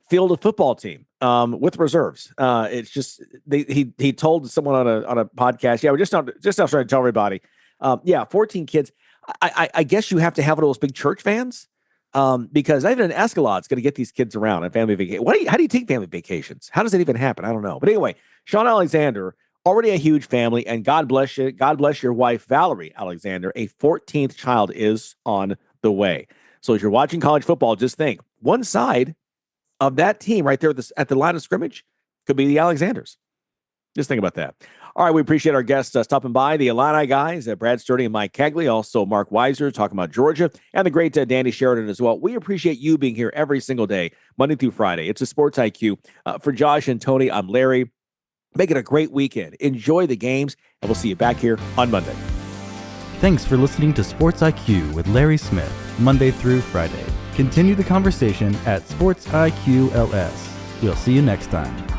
[SPEAKER 2] field a football team with reserves. It's just he told someone on a podcast, yeah, we're just not trying to tell everybody. 14 kids. I guess you have to have one of those big church vans. Because even an Escalad's going to get these kids around on family vacation. How do you take family vacations? How does it even happen? I don't know. But anyway, Sean Alexander, already a huge family, and God bless you. God bless your wife, Valerie Alexander. A 14th child is on the way. So as you're watching college football, just think one side of that team right there at the line of scrimmage could be the Alexanders. Just think about that. All right, we appreciate our guests stopping by, the Illini guys, Brad Sturdy and Mike Cagley, also Mark Weiszer talking about Georgia, and the great Danny Sheridan as well. We appreciate you being here every single day, Monday through Friday. It's a Sports IQ. For Josh and Tony, I'm Larry. Make it a great weekend. Enjoy the games, and we'll see you back here on Monday.
[SPEAKER 1] Thanks for listening to Sports IQ with Larry Smith, Monday through Friday. Continue the conversation at SportsIQ LS. We'll see you next time.